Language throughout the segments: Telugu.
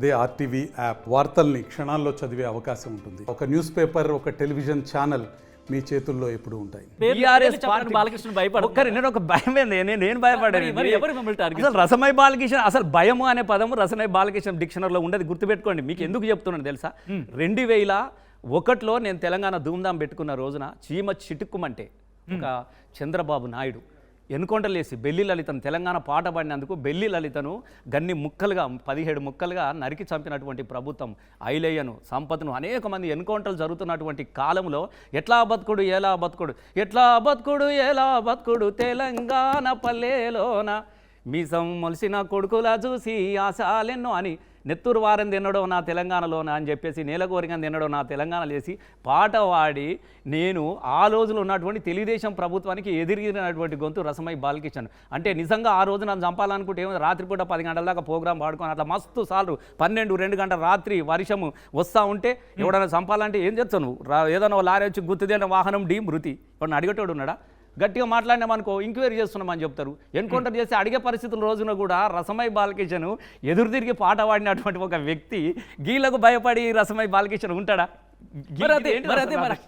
అదే ఆర్టీవీ యాప్ వార్తల్ని క్షణాల్లో చదివే అవకాశం ఉంటుంది. ఒక న్యూస్ పేపర్, ఒక టెలివిజన్ ఛానల్ మీ చేతుల్లో ఎప్పుడు ఉంటాయి. బాలకృష్ణ భయపడతారు. నేను ఒక భయం నేను భయపడాను. అసలు రసమై బాలకృష్ణ, అసలు భయము అనే పదము రసమై బాలకృష్ణ డిక్షనరీలో ఉండదు. గుర్తుపెట్టుకోండి. మీకు ఎందుకు చెప్తున్నాను తెలుసా? 2001లో నేను తెలంగాణ ధూమ్ధాం పెట్టుకున్న రోజున చీమ చిటుక్కుమంటే ఒక చంద్రబాబు నాయుడు ఎన్కౌంటర్లేసి బెల్లి లలితను తెలంగాణ పాట పాడినందుకు బెల్లి లలితను గన్ని ముక్కలుగా 17 ముక్కలుగా నరికి చంపినటువంటి ప్రభుత్వం ఐలయ్యను, సంపత్ను, అనేక మంది ఎన్కౌంటర్లు జరుగుతున్నటువంటి కాలంలో ఎట్లా బతుకుడు ఎలా బతుకుడు, ఎట్లా బతుకుడు ఎలా బతుకుడు తెలంగాణ పల్లెలోన మీసం మొలిసిన కొడుకులా చూసి ఆశాలెన్నో అని నెత్తూరు వారం తినడం నా తెలంగాణలోన అని చెప్పేసి నేలకోరిగా తినడం నా తెలంగాణలో వేసి పాట పాడి నేను ఆ రోజులో ఉన్నటువంటి తెలుగుదేశం ప్రభుత్వానికి ఎదిరిగినటువంటి గొంతు రసమై బాలకృష్ణ. అంటే నిజంగా ఆ రోజు నన్ను చంపాలనుకుంటే ఏమో రాత్రిపూట 10 గంటల దాకా ప్రోగ్రాం పాడుకొని అట్లా మస్తు సార్లు 12-2 గంటల రాత్రి వర్షము వస్తూ ఉంటే ఎవడన్నా చంపాలంటే ఏం చేస్తావు నువ్వు? ఏదైనా లారీ వచ్చి గుర్తుదేన వాహనం డీ మృతి ఎవడన్నా అడిగేటోడు ఉన్నాడా? గట్టిగా మాట్లాడినామనుకో ఎంక్వైరీ చేస్తున్నామని చెప్తారు. ఎన్కౌంటర్ చేసి అడిగే పరిస్థితుల రోజున కూడా రసమై బాలకృష్ణను ఎదురు తిరిగి పాట పాడినటువంటి ఒక వ్యక్తి గీలకు భయపడి రసమై బాలకృష్ణ ఉంటాడా?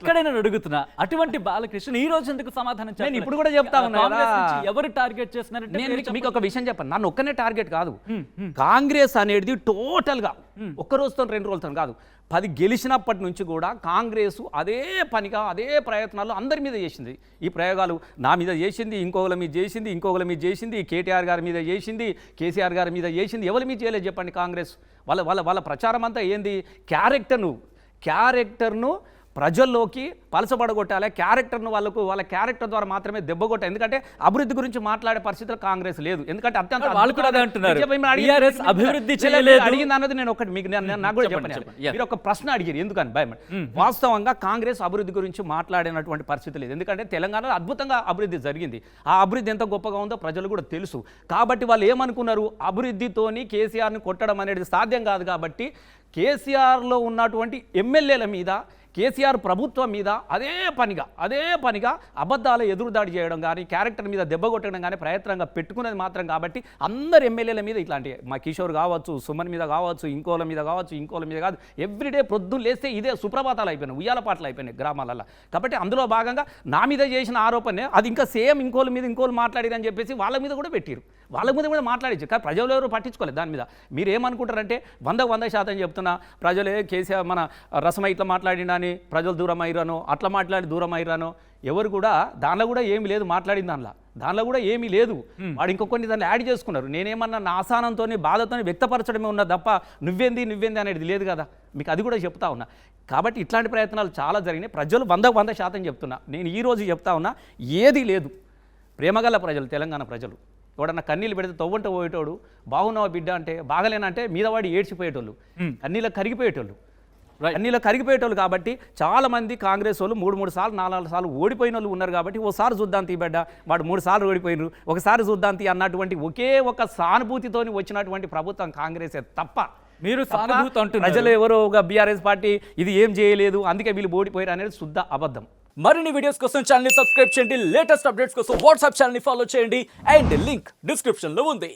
అక్కడే నేను అడుగుతున్నా, అటువంటి బాలకృష్ణ ఈ రోజు ఎందుకు సమాధానం నేను ఇప్పుడు కూడా చెప్తా ఉన్నా. ఎవరు టార్గెట్ చేస్తున్నారంటే నేను మీకు ఒక విషయం చెప్పాను. నన్ను ఒక్కనే టార్గెట్ కాదు, కాంగ్రెస్ అనేది టోటల్గా ఒక్క రోజుతో 2 రోజులతో కాదు, 10 గెలిచినప్పటి నుంచి కూడా కాంగ్రెస్ అదే పనిగా అదే ప్రయత్నాలు అందరి మీద చేసింది. ఈ ప్రయోగాలు నా మీద చేసింది, ఇంకొకరి మీద చేసింది, ఇంకొకరి మీద చేసింది, కేటీఆర్ గారి మీద చేసింది, కేసీఆర్ గారి మీద చేసింది. ఎవరి మీద చేయలేదు చెప్పండి? కాంగ్రెస్ వాళ్ళ ప్రచారం అంతా ఏంది? క్యారెక్టర్ను ప్రజల్లోకి పలసబడగొట్టాలి, క్యారెక్టర్ను వాళ్ళ క్యారెక్టర్ ద్వారా మాత్రమే దెబ్బ కొట్టాలి. ఎందుకంటే అభివృద్ధి గురించి మాట్లాడే పరిస్థితులు కాంగ్రెస్ లేదు. ఎందుకంటే అత్యంత అభివృద్ధి అడిగింది అన్నది నేను ఒకటి మీకు నాకు కూడా చెప్పండి. మీరు ఒక ప్రశ్న అడిగారు ఎందుకని భయం. వాస్తవంగా కాంగ్రెస్ అభివృద్ధి గురించి మాట్లాడినటువంటి పరిస్థితి లేదు. ఎందుకంటే తెలంగాణలో అద్భుతంగా అభివృద్ధి జరిగింది. ఆ అభివృద్ధి ఎంత గొప్పగా ఉందో ప్రజలు కూడా తెలుసు. కాబట్టి వాళ్ళు ఏమనుకున్నారు? అభివృద్ధితోని కేసీఆర్ని కొట్టడం అనేది సాధ్యం కాదు. కాబట్టి కేసీఆర్లో ఉన్నటువంటి ఎమ్మెల్యేల మీద, కేసీఆర్ ప్రభుత్వం మీద అదే పనిగా అబద్ధాలు ఎదురుదాడి చేయడం కానీ, క్యారెక్టర్ మీద దెబ్బ కొట్టడం కానీ ప్రయత్నంగా పెట్టుకునేది మాత్రం. కాబట్టి అందరు ఎమ్మెల్యేల మీద ఇట్లాంటి మా కిషోర్ కావచ్చు, సుమన్ మీద కావచ్చు, ఇంకోల మీద కాదు, ఎవ్రీడే ప్రొద్దున లేస్తే ఇదే సుప్రభాతాలు అయిపోయినాయి, ఉయ్యాల పాటలు అయిపోయినాయి గ్రామాలలో. కాబట్టి అందులో భాగంగా నా మీద చేసిన ఆరోపణనే అది ఇంకా సేమ్ ఇంకోళ్ళు మాట్లాడిరని చెప్పేసి వాళ్ళ మీద కూడా పెట్టారు. వాళ్ళ మీద కూడా మాట్లాడించు. కానీ ప్రజలు ఎవరు పట్టించుకోలేదు దాని మీద. మీరు ఏమనుకుంటారంటే 100% చెప్తున్నా, ప్రజలే కేసీఆర్ మన రసమై ఇట్లా మాట్లాడినా అని ప్రజలు దూరం అయ్యారనో, అట్లా మాట్లాడి దూరం అయ్యారనో, ఎవరు కూడా దానిలో కూడా ఏమీ లేదు. మాట్లాడిన దానిలో కూడా ఏమీ లేదు. వాడు ఇంకొన్ని దాన్ని యాడ్ చేసుకున్నారు. నేనేమన్నా నా ఆసానంతో బాధతో వ్యక్తపరచడమే ఉన్నా తప్ప నువ్వేంది అనేది లేదు కదా. మీకు అది కూడా చెప్తా ఉన్నా. కాబట్టి ఇట్లాంటి ప్రయత్నాలు చాలా జరిగినాయి. ప్రజలు 100% చెప్తున్నా. నేను ఈరోజు చెప్తా ఉన్నా, ఏది లేదు. ప్రేమగల ప్రజలు, తెలంగాణ ప్రజలు. ఎవడన్నా కన్నీళ్ళు పెడితే తవ్వంట పోయేటోడు, బాగున్నావా బిడ్డ అంటే, బాగలేనంటే మీదవాడి ఏడ్చిపోయేటోళ్ళు, కన్నీళ్ళకి కరిగిపోయేటోళ్ళు. కాబట్టి చాలామంది కాంగ్రెస్ వాళ్ళు 3 సార్లు 4 సార్లు ఓడిపోయిన వాళ్ళు ఉన్నారు. కాబట్టి ఓసారి చూద్దాం తీ బిడ్డ, వాడు 3 సార్లు ఓడిపోయినారు, ఒకసారి చూద్దాం తీ అన్నటువంటి ఒకే ఒక సానుభూతితోని వచ్చినటువంటి ప్రభుత్వం కాంగ్రెసే తప్ప మీరు సానుభూతి అంటున్నారు. ప్రజలు ఎవరో ఒక బీఆర్ఎస్ పార్టీ ఇది ఏం చేయలేదు అందుకే వీళ్ళు ఓడిపోయారు అనేది శుద్ధ అబద్ధం. మరిన్ని వీడియోస్ కోసం ఛానల్ ని సబ్స్క్రైబ్ చేయండి. లేటెస్ట్ అప్డేట్స్ కోసం వాట్సాప్ ఛానల్ ని ఫాలో చేయండి. అండ్ లింక్ డిస్క్రిప్షన్ లో ఉంది.